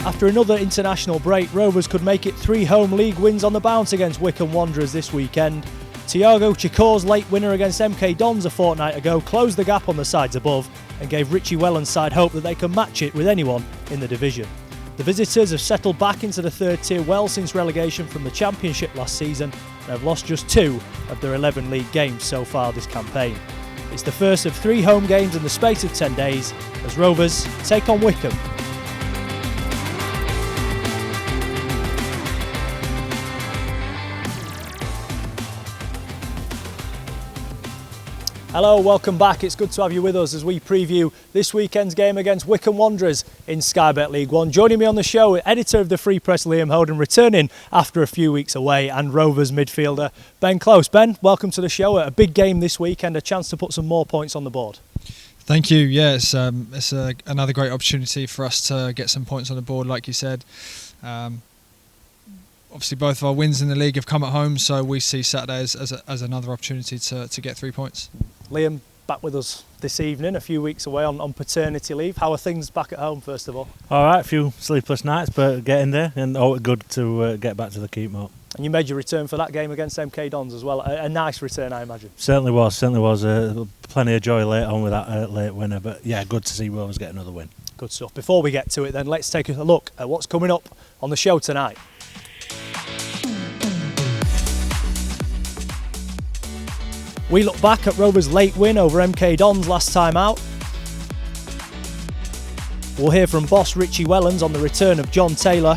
After another international break, Rovers could make it 3 home league wins on the bounce against Wycombe Wanderers this weekend. Thiago Chicor's late winner against MK Dons a fortnight ago closed the gap on the sides above and gave Richie Wellens' side hope that they can match it with anyone in the division. The visitors have settled back into the third tier well since relegation from the Championship last season and have lost just 2 of their 11 league games so far this campaign. It's the first of 3 home games in the space of 10 days as Rovers take on Wycombe. Hello, welcome back. It's good to have you with us as we preview this weekend's game against Wycombe Wanderers in Sky Bet League One. Joining me on the show, editor of the Free Press Liam Hoden, returning after a few weeks away, and Rovers midfielder Ben Close. Ben, welcome to the show. A big game this weekend, a chance to put some more points on the board. Thank you. Yeah, it's another great opportunity for us to get some points on the board, like you said. Obviously, both of our wins in the league have come at home, so we see Saturday as another opportunity to get 3 points. Liam, back with us this evening, a few weeks away on paternity leave. How are things back at home, first of all? All right, a few sleepless nights, but getting there, and good to get back to the keep up. And you made your return for that game against MK Dons as well. A nice return, I imagine. Certainly was. Plenty of joy late on with that late winner, but yeah, good to see Rovers get another win. Good stuff. Before we get to it then, let's take a look at what's coming up on the show tonight. We look back at Rovers' late win over MK Dons last time out. We'll hear from boss Richie Wellens on the return of John Taylor.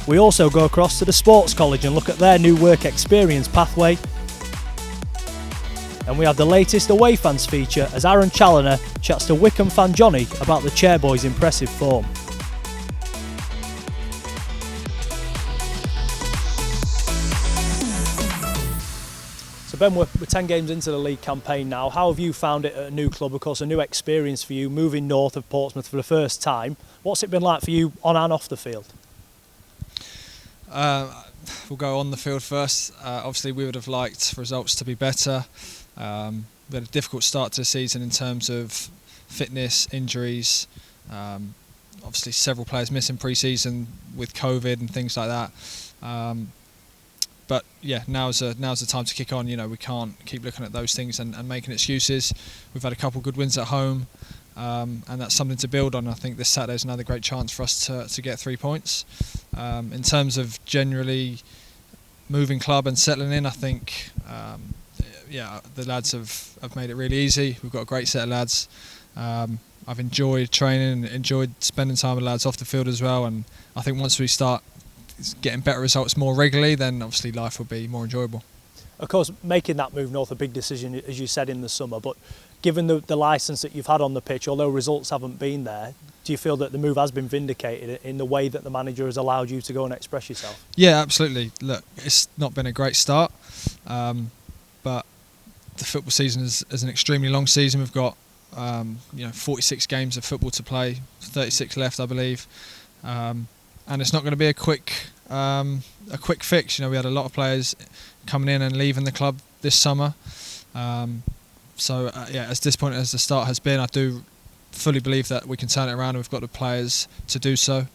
We also go across to the Sports College and look at their new work experience pathway. And we have the latest away fans feature as Aaron Challoner chats to Wycombe fan Johnny about the Chairboys' impressive form. Ben, we're 10 games into the league campaign now. How have you found it at a new club? Of course, a new experience for you, moving north of Portsmouth for the first time. What's it been like for you on and off the field? We'll go on the field first. Obviously, we would have liked results to be better. We had a difficult start to the season in terms of fitness, injuries. Obviously, several players missing pre-season with COVID and things like that. But yeah, now's the time to kick on. You know, we can't keep looking at those things and making excuses. We've had a couple of good wins at home, and that's something to build on. I think this Saturday is another great chance for us to get 3 points. In terms of generally moving club and settling in, I think the lads have made it really easy. We've got a great set of lads. I've enjoyed training, enjoyed spending time with lads off the field as well, and I think once we start getting better results more regularly, then obviously life will be more enjoyable. Of course, making that move north, a big decision, as you said, in the summer, but given the licence that you've had on the pitch, although results haven't been there, do you feel that the move has been vindicated in the way that the manager has allowed you to go and express yourself? Yeah, absolutely. Look, it's not been a great start, but the football season is an extremely long season. We've got 46 games of football to play, 36 left, I believe. And it's not going to be a quick fix. You know, we had a lot of players coming in and leaving the club this summer. As disappointing as the start has been, I do fully believe that we can turn it around and we've got the players to do so.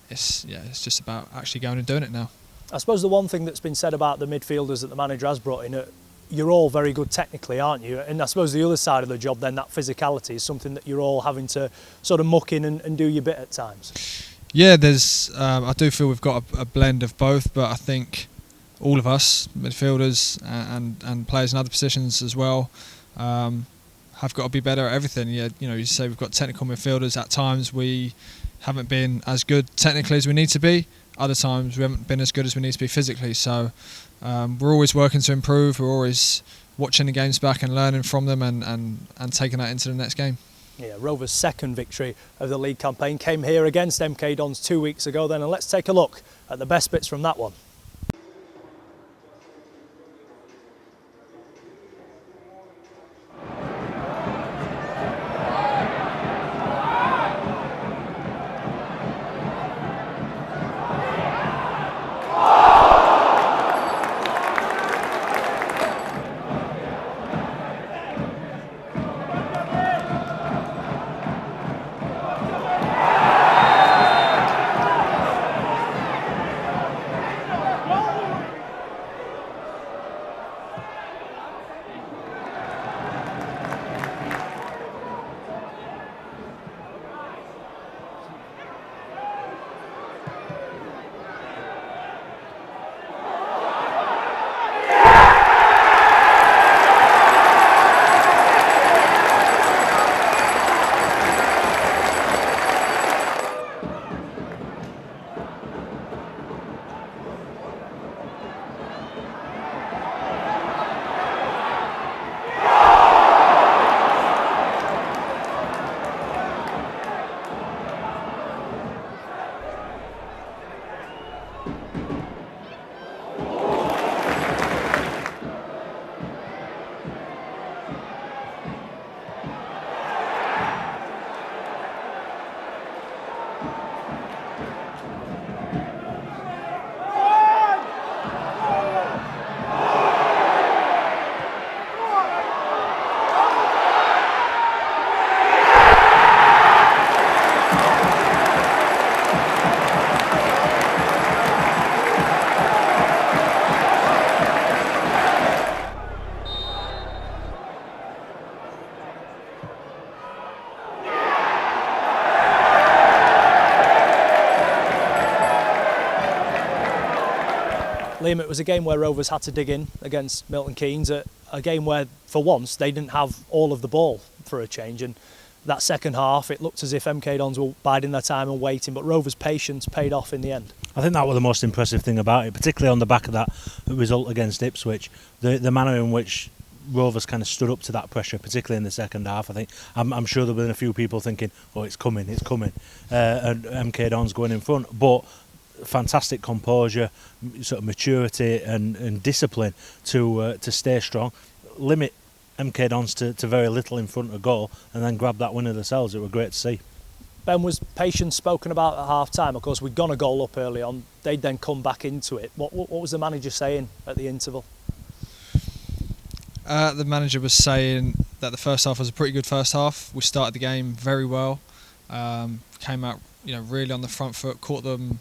It's just about actually going and doing it now. I suppose the one thing that's been said about the midfielders that the manager has brought in, you're all very good technically, aren't you? And I suppose the other side of the job then, that physicality, is something that you're all having to sort of muck in and do your bit at times. Yeah, I do feel we've got a blend of both, but I think all of us, midfielders and players in other positions as well, have got to be better at everything. Yeah, you say we've got technical midfielders. At times we haven't been as good technically as we need to be. Other times we haven't been as good as we need to be physically. So we're always working to improve. We're always watching the games back and learning from them and taking that into the next game. Yeah, Rovers' second victory of the league campaign came here against MK Dons 2 weeks ago then, and let's take a look at the best bits from that one. Liam, it was a game where Rovers had to dig in against Milton Keynes, a game where, for once, they didn't have all of the ball for a change. And that second half, it looked as if MK Dons were biding their time and waiting, but Rovers' patience paid off in the end. I think that was the most impressive thing about it, particularly on the back of that result against Ipswich. The manner in which Rovers kind of stood up to that pressure, particularly in the second half. I think I'm sure there have been a few people thinking, "Oh, it's coming," and MK Dons going in front, but fantastic composure, sort of maturity and discipline to stay strong, limit MK Dons to very little in front of goal, and then grab that winner themselves. It was great to see. Ben, was patience spoken about at half time? Of course, we'd gone a goal up early on. They'd then come back into it. What was the manager saying at the interval? The manager was saying that the first half was a pretty good first half. We started the game very well. Came out, really on the front foot. Caught them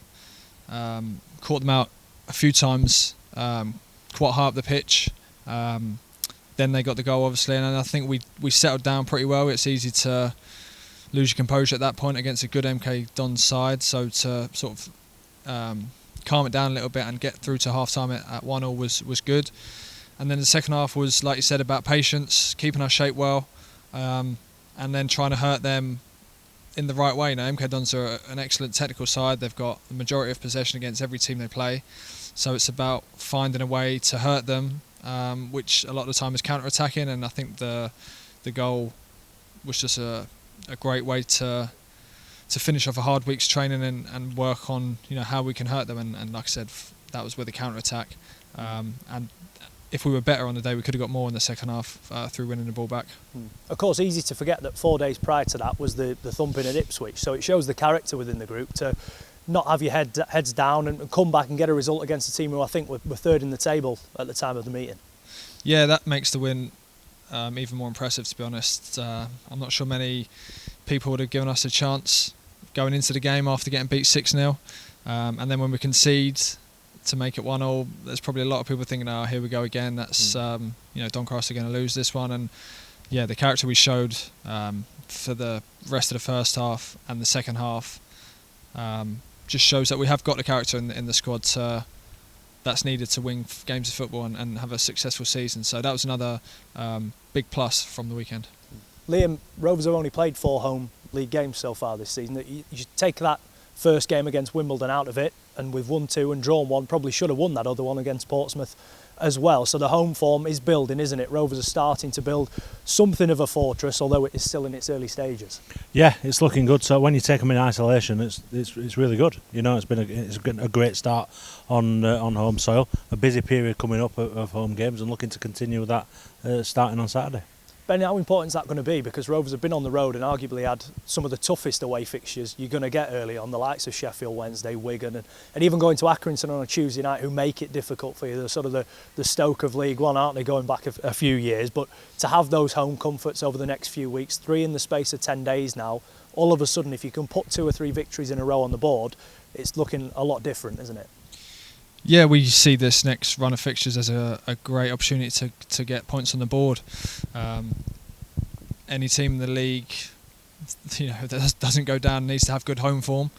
out a few times, quite high up the pitch. Then they got the goal, obviously, and I think we settled down pretty well. It's easy to lose your composure at that point against a good MK Dons side, so to sort of calm it down a little bit and get through to half-time at 1-1 was good. And then the second half was, like you said, about patience, keeping our shape well, and then trying to hurt them in the right way. Now, MK Dons are an excellent technical side. They've got the majority of possession against every team they play, so it's about finding a way to hurt them, which a lot of the time is counter-attacking, and I think the goal was just a great way to finish off a hard week's training and work on how we can hurt them, and like I said, that was with the counter-attack, and if we were better on the day, we could have got more in the second half through winning the ball back. Of course, easy to forget that 4 days prior to that was the thumping at Ipswich, so it shows the character within the group to not have your heads down and come back and get a result against a team who I think were third in the table at the time of the meeting. Yeah, that makes the win even more impressive, to be honest. I'm not sure many people would have given us a chance going into the game after getting beat 6-0, and then when we concede to make it 1-1, there's probably a lot of people thinking, "Oh, here we go again. That's Doncaster are going to lose this one." And yeah, the character we showed for the rest of the first half and the second half just shows that we have got the character in the squad that's needed to win games of football and have a successful season. So that was another big plus from the weekend. Liam, Rovers have only played 4 home league games so far this season. You should take that first game against Wimbledon out of it, and we've won 2 and drawn 1. Probably should have won that other one against Portsmouth as well. So the home form is building, isn't it? Rovers are starting to build something of a fortress, although it is still in its early stages. Yeah, it's looking good. So when you take them in isolation, it's really good. It's been a great start on home soil. A busy period coming up of home games, and looking to continue that starting on Saturday. Ben, how important is that going to be? Because Rovers have been on the road and arguably had some of the toughest away fixtures you're going to get early on, the likes of Sheffield Wednesday, Wigan, and even going to Accrington on a Tuesday night, who make it difficult for you. They're sort of the Stoke of League One, aren't they, going back a few years? But to have those home comforts over the next few weeks, 3 in the space of 10 days now, all of a sudden, if you can put 2 or 3 victories in a row on the board, it's looking a lot different, isn't it? Yeah, we see this next run of fixtures as a great opportunity to get points on the board. Any team in the league, that doesn't go down needs to have good home form.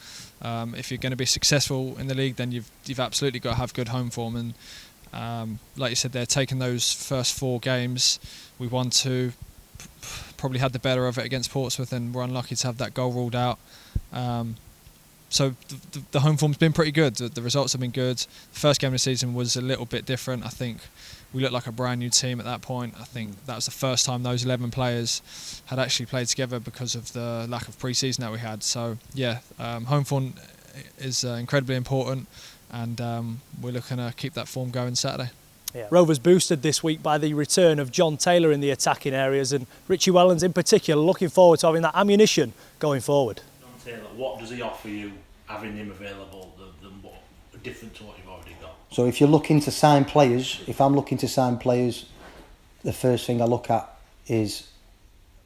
If you're going to be successful in the league, then you've absolutely got to have good home form. And like you said, they're taking those first 4 games. We won 2, probably had the better of it against Portsmouth, and we're unlucky to have that goal ruled out. So the home form's been pretty good. The results have been good. The first game of the season was a little bit different. I think we looked like a brand new team at that point. I think that was the first time those 11 players had actually played together because of the lack of pre-season that we had. So yeah, home form is incredibly important, and we're looking to keep that form going Saturday. Yeah. Rovers boosted this week by the return of John Taylor in the attacking areas, and Richie Wellens in particular looking forward to having that ammunition going forward. John Taylor, what does he offer you having him available than what different to what you've already got? So if you're looking to sign players, if I'm looking to sign players, the first thing I look at is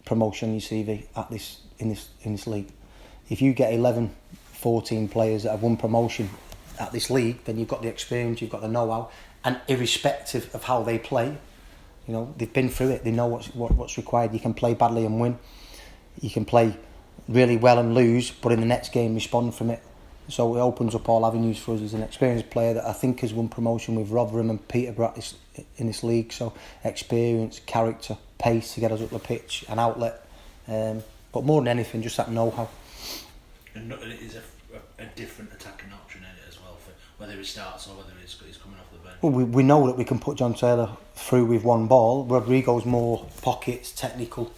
promotion on your CV at in this league. If you get 11, 14 players that have won promotion at this league, then you've got the experience, you've got the know-how, and irrespective of how they play, you know, they've been through it, they know what's required. You can play badly and win, you can play really well and lose, but in the next game respond from it. So it opens up all avenues for us as an experienced player that I think has won promotion with Rotherham and Peterborough in this league. So experience, character, pace to get us up the pitch, an outlet, but more than anything, just that know-how. And it is a different attacking option in it as well, for whether he starts or whether he's coming off the bench. Well, we know that we can put John Taylor through with one ball. Rodrigo's more pockets, technical,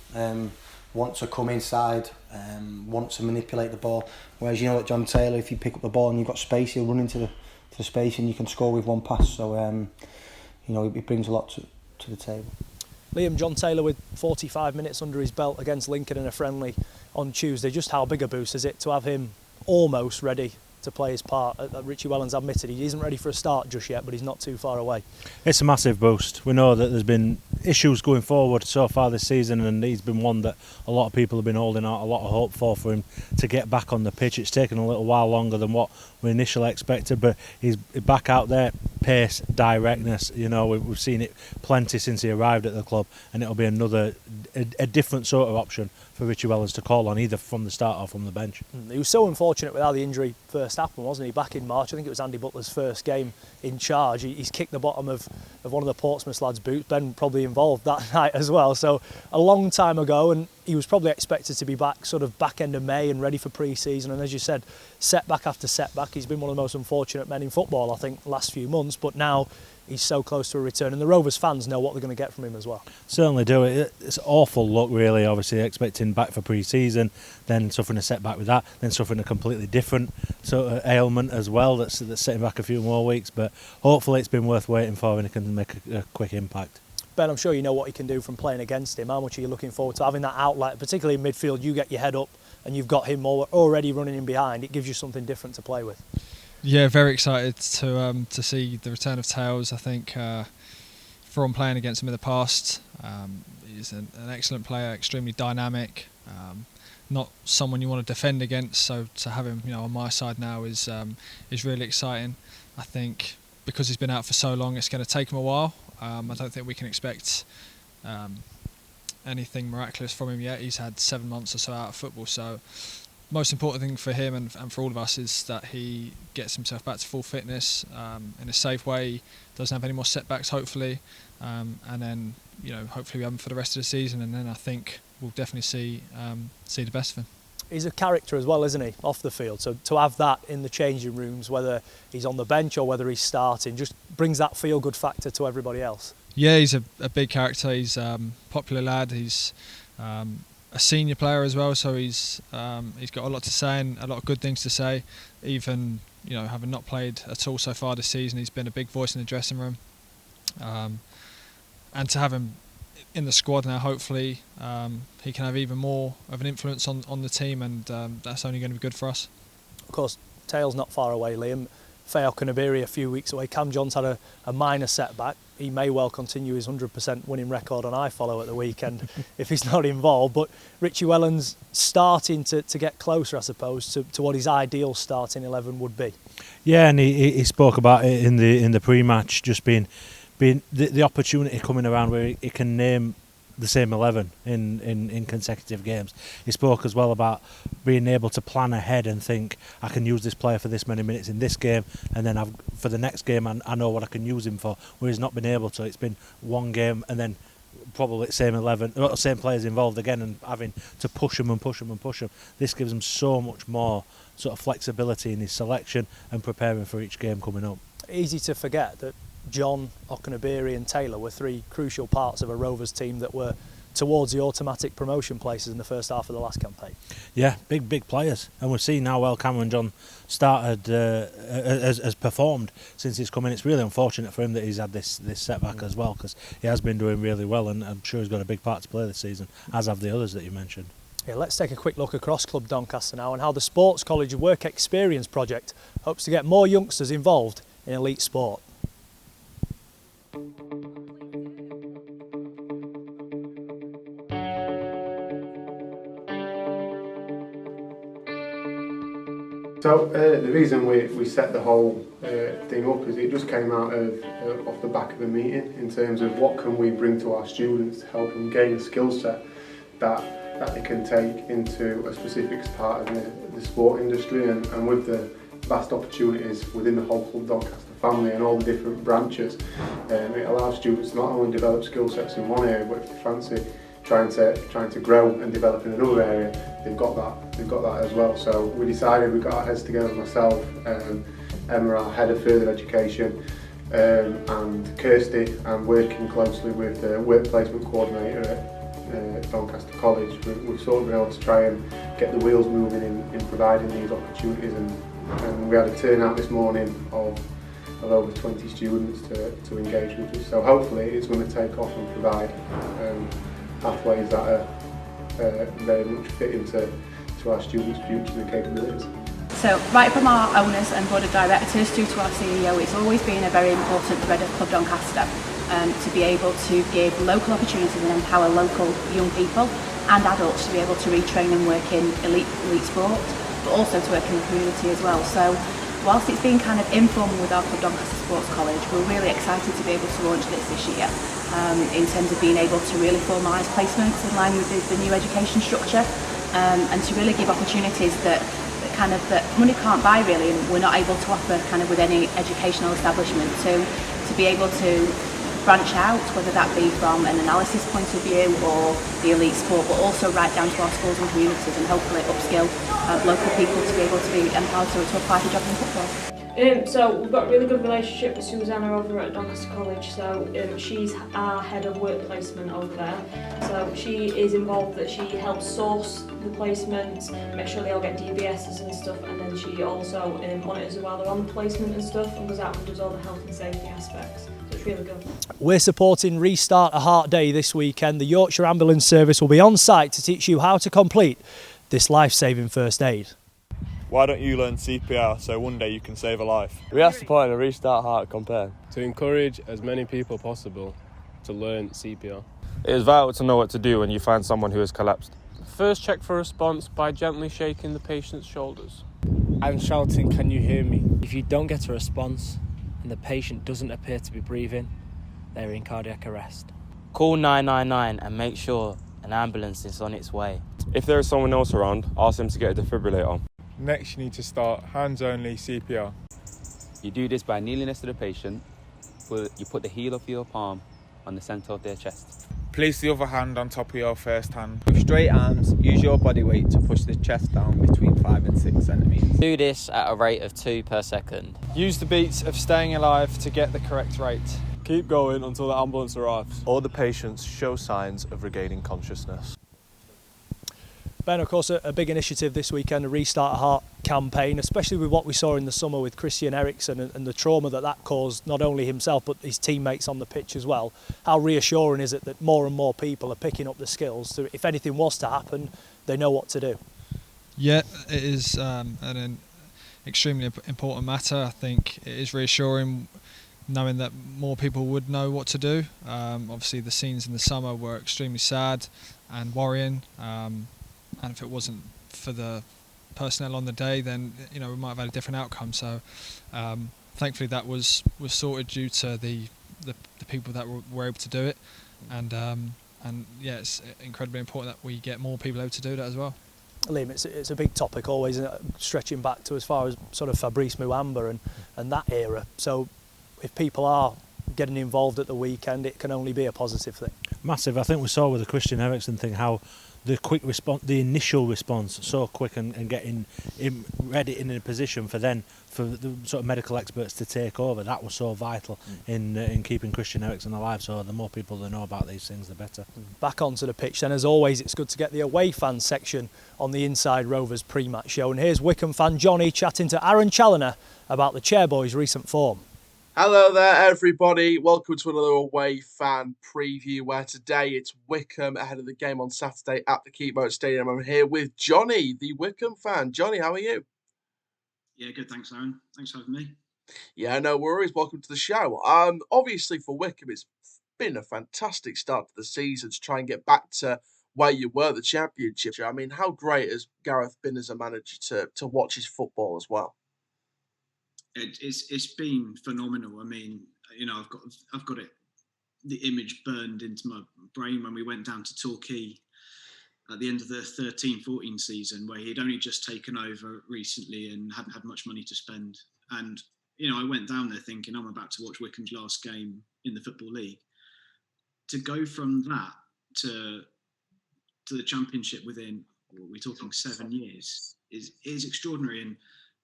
wants to come inside, wants to manipulate the ball. Whereas you know that John Taylor, if you pick up the ball and you've got space, he'll run into the space and you can score with one pass. So you know, it brings a lot to the table. Liam, John Taylor with 45 minutes under his belt against Lincoln in a friendly on Tuesday. Just how big a boost is it to have him almost ready to play his part? Richie Wellens admitted he isn't ready for a start just yet, but he's not too far away. It's a massive boost. We know that there's been issues going forward so far this season, and he's been one that a lot of people have been holding out a lot of hope for him to get back on the pitch. It's taken a little while longer than what we initially expected, but he's back out there. Pace, directness, you know, we've seen it plenty since he arrived at the club, and it'll be a different sort of option for Richie Wellens to call on, either from the start or from the bench. He was so unfortunate with how the injury first happened, wasn't he? Back in March, I think it was Andy Butler's first game in charge. He's kicked the bottom of one of the Portsmouth lads' boots. Ben probably involved that night as well. So a long time ago, and he was probably expected to be back sort of back end of May and ready for pre-season. And as you said, setback after setback. He's been one of the most unfortunate men in football, I think, last few months. But now he's so close to a return, and the Rovers fans know what they're going to get from him as well. Certainly do. It's awful luck, really, obviously expecting back for pre-season, then suffering a setback with that, then suffering a completely different sort of ailment as well that's setting back a few more weeks, but hopefully it's been worth waiting for and it can make a quick impact. Ben, I'm sure you know what he can do from playing against him. How much are you looking forward to having that outlet, particularly in midfield? You get your head up and you've got him already running in behind. It gives you something different to play with. Yeah, very excited to see the return of Tails. I think from playing against him in the past, he's an excellent player, extremely dynamic, not someone you want to defend against. So to have him, on my side now is really exciting. I think because he's been out for so long, it's going to take him a while. I don't think we can expect anything miraculous from him yet. He's had 7 months or so out of football, so most important thing for him and for all of us is that he gets himself back to full fitness in a safe way, doesn't have any more setbacks hopefully, and then hopefully we have him for the rest of the season, and then I think we'll definitely see the best of him. He's a character as well, isn't he, off the field? So to have that in the changing rooms, whether he's on the bench or whether he's starting, just brings that feel-good factor to everybody else. Yeah, he's a big character. He's a popular lad. He's a senior player as well, so he's got a lot to say and a lot of good things to say. Even having not played at all so far this season, he's been a big voice in the dressing room. And to have him in the squad now, hopefully he can have even more of an influence on the team, and that's only going to be good for us. Of course, Tails not far away, Liam. Fayok and Iberi a few weeks away. Cam John's had a minor setback. He may well continue his 100% winning record on iFollow at the weekend if he's not involved. But Richie Wellens starting to get closer, I suppose, to what his ideal starting 11 would be. Yeah, and he spoke about it in the pre-match, just being the opportunity coming around where he can name the same 11 in consecutive games. He spoke as well about being able to plan ahead and think, I can use this player for this many minutes in this game, and then for the next game I know what I can use him for, where he's not been able to. It's been one game and then probably same 11, same players involved again, and having to push them. This gives him so much more sort of flexibility in his selection and preparing for each game coming up. Easy to forget that John, Okunabiri and Taylor were three crucial parts of a Rovers team that were towards the automatic promotion places in the first half of the last campaign. Yeah, big players, and we've seen how well Cameron John started has performed since he's come in. It's really unfortunate for him that he's had this setback as well, because he has been doing really well, and I'm sure he's got a big part to play this season, as have the others that you mentioned. Yeah, let's take a quick look across Club Doncaster now and how the Sports College Work Experience project hopes to get more youngsters involved in elite sport. So the reason we set the whole thing up is it just came out of off the back of a meeting in terms of what can we bring to our students to help them gain a skill set that they can take into a specific part of the sport industry, and with the vast opportunities within the whole Club Doncaster family and all the different branches, it allows students to not only develop skill sets in one area, but if they fancy trying to grow and develop in another area, they've got that as well. So we decided, we got our heads together, myself, Emma, our head of further education, and Kirsty, and working closely with the work placement coordinator at Doncaster College. We've sort of been able to try and get the wheels moving in providing these opportunities, and we had a turnout this morning of over 20 students to engage with us. So hopefully it's going to take off and provide pathways that are very much fit into our students' futures and capabilities. So right from our owners and board of directors through to our CEO, it's always been a very important thread of Club Doncaster to be able to give local opportunities and empower local young people and adults to be able to retrain and work in elite sport, but also to work in the community as well. So whilst it's been kind of informal with our Club Doncaster Sports College, we're really excited to be able to launch this year in terms of being able to really formalise placements in line with the new education structure, and to really give opportunities that money can't buy really, and we're not able to offer kind of with any educational establishment, to be able to branch out, whether that be from an analysis point of view or the elite sport, but also right down to our schools and communities, and hopefully upskill local people to be able to be empowered to apply for jobs in football. So we've got a really good relationship with Susanna over at Doncaster College. So she's our head of work placement over there. So she is involved, that she helps source the placements, make sure they all get DBSs and stuff, and then she also monitors while they're on the placement and stuff, and goes out and does all the health and safety aspects. So it's really good. We're supporting Restart a Heart Day this weekend. The Yorkshire Ambulance Service will be on site to teach you how to complete this life-saving first aid. Why don't you learn CPR so one day you can save a life? We are supporting a Restart Heart campaign to encourage as many people possible to learn CPR. It is vital to know what to do when you find someone who has collapsed. First check for response by gently shaking the patient's shoulders. And shouting, "Can you hear me?" If you don't get a response and the patient doesn't appear to be breathing, they're in cardiac arrest. Call 999 and make sure an ambulance is on its way. If there is someone else around, ask them to get a defibrillator. Next, you need to start hands-only CPR. You do this by kneeling next to the patient. You put the heel of your palm on the centre of their chest. Place the other hand on top of your first hand. With straight arms, use your body weight to push the chest down between 5 and 6 centimetres. Do this at a rate of 2 per second. Use the beats of staying alive to get the correct rate. Keep going until the ambulance arrives. All the patients show signs of regaining consciousness. Ben, of course, a big initiative this weekend, a Restart a Heart campaign, especially with what we saw in the summer with Christian Eriksen and the trauma that caused not only himself but his teammates on the pitch as well. How reassuring is it that more and more people are picking up the skills to, if anything was to happen, they know what to do? Yeah, it is an extremely important matter. I think it is reassuring knowing that more people would know what to do. Obviously the scenes in the summer were extremely sad and worrying. And if it wasn't for the personnel on the day, then we might have had a different outcome. So thankfully that was sorted due to the people that were able to do it, and yeah, it's incredibly important that we get more people able to do that as well. Liam, it's a big topic always, stretching back to as far as sort of Fabrice Muamba and that era. So if people are getting involved at the weekend, it can only be a positive thing. Massive. I think we saw with the Christian Eriksen thing how the quick response, the initial response, so quick, and getting him ready in a position for the sort of medical experts to take over. That was so vital in keeping Christian Eriksen alive. So the more people that know about these things, the better. Back onto the pitch then, as always, it's good to get the away fan section on the Inside Rovers pre-match show. And here's Wycombe fan Johnny chatting to Aaron Challoner about the Chairboys' recent form. Hello there, everybody. Welcome to another away fan preview, where today it's Wycombe ahead of the game on Saturday at the Keepmoat Stadium. I'm here with Johnny, the Wycombe fan. Johnny, how are you? Yeah, good. Thanks, Aaron. Thanks for having me. Yeah, no worries. Welcome to the show. Obviously for Wycombe, it's been a fantastic start to the season to try and get back to where you were, the Championship. I mean, how great has Gareth been as a manager to watch his football as well? It's been phenomenal. I mean, you know, I've got the image burned into my brain when we went down to Torquay at the end of the 13-14 season, where he'd only just taken over recently and hadn't had much money to spend. And you know, I went down there thinking I'm about to watch Wycombe's last game in the Football League. To go from that to the Championship within, we're talking 7 years, is extraordinary. And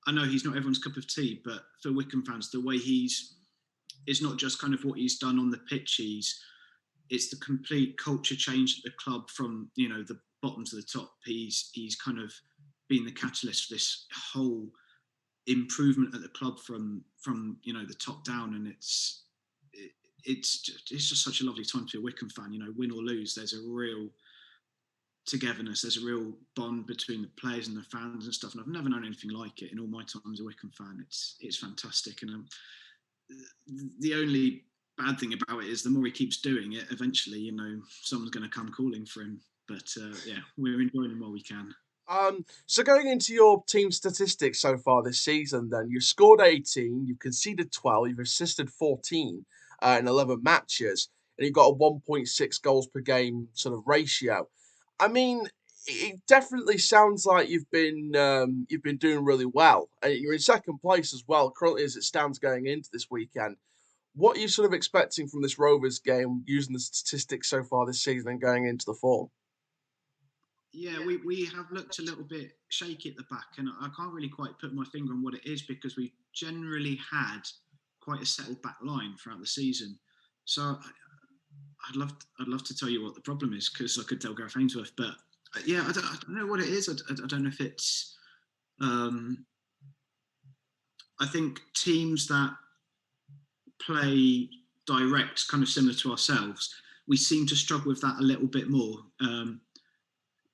I know he's not everyone's cup of tea, but for Wycombe fans, the way it's not just kind of what he's done on the pitch. It's the complete culture change at the club from, you know, the bottom to the top. He's kind of been the catalyst for this whole improvement at the club from you know, the top down. And it's just such a lovely time to be a Wycombe fan. You know, win or lose, there's a real togetherness, there's a real bond between the players and the fans and stuff, and I've never known anything like it in all my time as a Wycombe fan. It's fantastic, and the only bad thing about it is the more he keeps doing it, eventually, you know, someone's going to come calling for him. But yeah, we're enjoying him while we can. So going into your team statistics so far this season, then you've scored 18, you've conceded 12, you've assisted 14 in 11 matches, and you've got a 1.6 goals per game sort of ratio. I mean, it definitely sounds like you've been doing really well. You're in second place as well, currently as it stands going into this weekend. What are you sort of expecting from this Rovers game, using the statistics so far this season and going into the form? Yeah, we have looked a little bit shaky at the back, and I can't really quite put my finger on what it is, because we generally had quite a settled back line throughout the season. So I'd love to tell you what the problem is, because I could tell Gareth Ainsworth, but yeah, I don't know what it is. I don't know if it's. I think teams that play direct, kind of similar to ourselves, we seem to struggle with that a little bit more.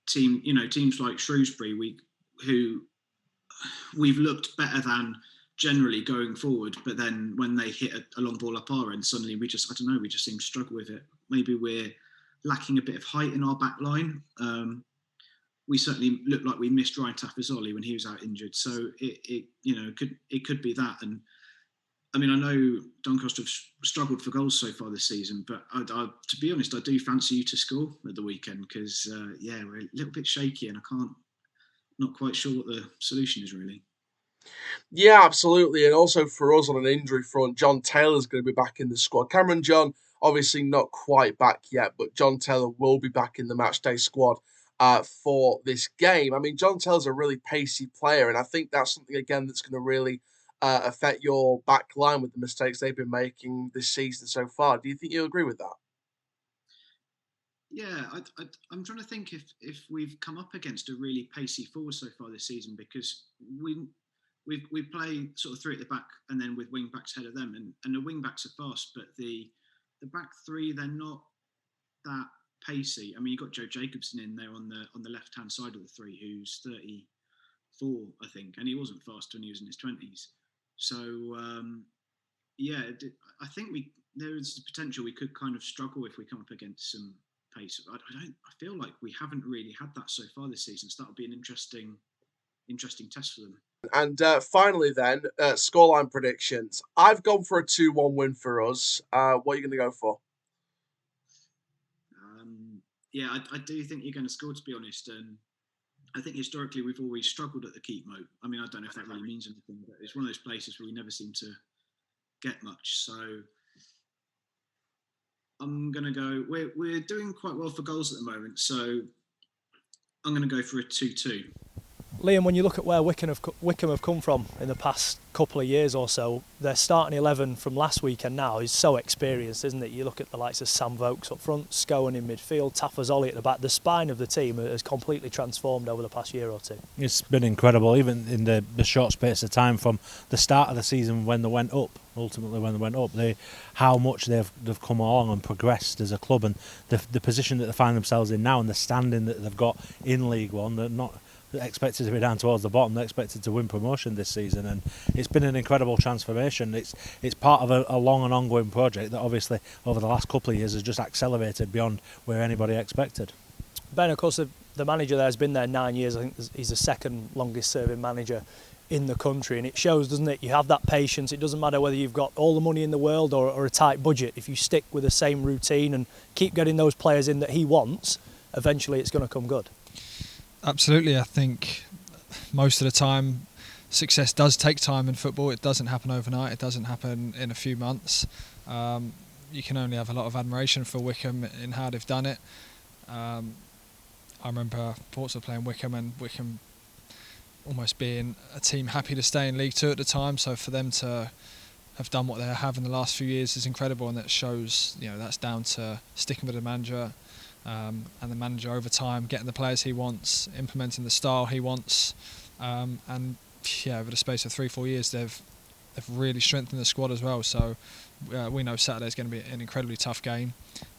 Teams like Shrewsbury, we've looked better than generally going forward, but then when they hit a long ball up our end, suddenly we just seem to struggle with it. Maybe we're lacking a bit of height in our back line. We certainly looked like we missed Ryan Tafazoli when he was out injured, so it could be that. And I mean, I know Doncaster have struggled for goals so far this season, but to be honest, I do fancy you to score at the weekend, because we're a little bit shaky, and not quite sure what the solution is really. Yeah, absolutely. And also for us on an injury front, John Taylor's going to be back in the squad. Cameron John, obviously not quite back yet, but John Taylor will be back in the matchday squad for this game. I mean, John Taylor's a really pacey player, and I think that's something, again, that's going to really affect your back line with the mistakes they've been making this season so far. Do you think you agree with that? Yeah, I'm trying to think if we've come up against a really pacey forward so far this season, because we play sort of three at the back and then with wing backs ahead of them, and the wing backs are fast, but the back three, they're not that pacey. I mean, you've got Joe Jacobson in there on the left hand side of the three, who's 34, I think, and he wasn't fast when he was in his 20s. So I think there is the potential we could kind of struggle if we come up against some pace. I feel like we haven't really had that so far this season, so that'll be an interesting test for them. And finally then, scoreline predictions. I've gone for a 2-1 win for us. What are you going to go for? I do think you're going to score, to be honest. And I think historically we've always struggled at the Keepmoat. I mean, I don't know if that really means anything, but it's one of those places where we never seem to get much. So I'm going to go. We're doing quite well for goals at the moment. So I'm going to go for a 2-2. Liam, when you look at where Wycombe have come from in the past couple of years or so, their starting 11 from last weekend now is so experienced, isn't it? You look at the likes of Sam Vokes up front, Scowen in midfield, Tafazoli at the back. The spine of the team has completely transformed over the past year or two. It's been incredible, even in the short space of time from the start of the season when they went up. Ultimately, when they went up, how much they've come along and progressed as a club, and the position that they find themselves in now, and the standing that they've got in League One. They're not expected to be down towards the bottom. They're expected to win promotion this season, and it's been an incredible transformation. It's part of a long and ongoing project that obviously over the last couple of years has just accelerated beyond where anybody expected. Ben, of course, the manager there has been there 9 years. I think he's the second longest serving manager in the country, and it shows, doesn't it? You have that patience. It doesn't matter whether you've got all the money in the world or a tight budget. If you stick with the same routine and keep getting those players in that he wants, eventually it's going to come good. Absolutely. I think most of the time success does take time in football. It doesn't happen overnight. It doesn't happen in a few months. You can only have a lot of admiration for Wycombe in how they've done it. I remember Portsmouth playing Wycombe, and Wycombe almost being a team happy to stay in League Two at the time. So for them to have done what they have in the last few years is incredible, and that shows, that's down to sticking with the manager. And the manager over time getting the players he wants, implementing the style he wants, and over the space of 3-4 years they've really strengthened the squad as well. So we know Saturday's going to be an incredibly tough game,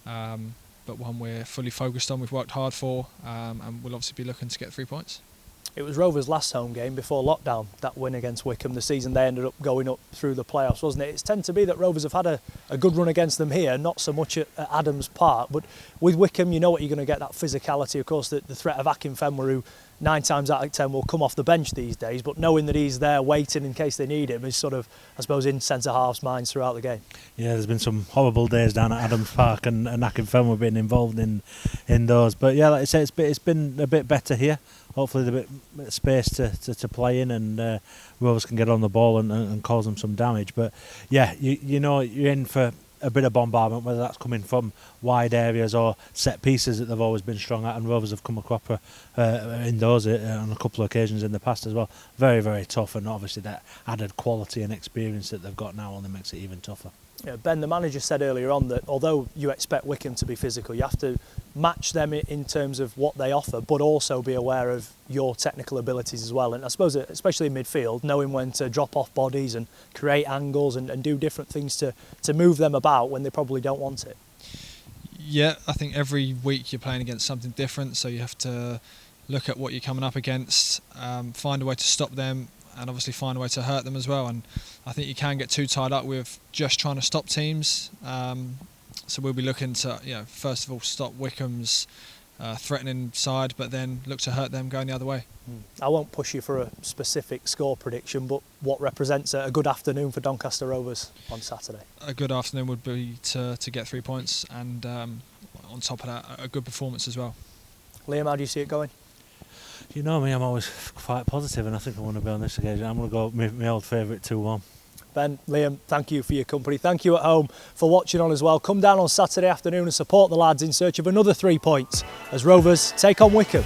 but one we're fully focused on. We've worked hard for, and we'll obviously be looking to get 3 points. It was Rovers' last home game before lockdown, that win against Wycombe. The season they ended up going up through the playoffs, wasn't it? It's tended to be that Rovers have had a good run against them here, not so much at Adams Park, but with Wycombe you know what you're going to get, that physicality. Of course, the threat of Akinfenwa, who 9 times out of 10 will come off the bench these days, but knowing that he's there waiting in case they need him is sort of, I suppose, in centre-halves' minds throughout the game. Yeah, there's been some horrible days down at Adams Park, and Akinfenwa being involved in those. But yeah, like I say, it's been a bit better here. Hopefully there's a bit of space to play in, and Rovers can get on the ball and cause them some damage. But yeah, you know you're in for a bit of bombardment, whether that's coming from wide areas or set pieces that they've always been strong at, and Rovers have come across in those on a couple of occasions in the past as well. Very, very tough, and obviously that added quality and experience that they've got now only makes it even tougher. Yeah, Ben, the manager said earlier on that although you expect Wycombe to be physical, you have to match them in terms of what they offer, but also be aware of your technical abilities as well. And I suppose, especially in midfield, knowing when to drop off bodies and create angles and do different things to move them about when they probably don't want it. Yeah, I think every week you're playing against something different, so you have to look at what you're coming up against, find a way to stop them, and obviously find a way to hurt them as well. And I think you can get too tied up with just trying to stop teams. So we'll be looking to, first of all, stop Wycombe's threatening side, but then look to hurt them going the other way. I won't push you for a specific score prediction, but what represents a good afternoon for Doncaster Rovers on Saturday? A good afternoon would be to get 3 points, and on top of that, a good performance as well. Liam, how do you see it going? You know me, I'm always quite positive, and I think I want to be on this occasion. I'm going to go with my old favourite 2-1. Ben, Liam, thank you for your company. Thank you at home for watching on as well. Come down on Saturday afternoon and support the lads in search of another 3 points as Rovers take on Wycombe.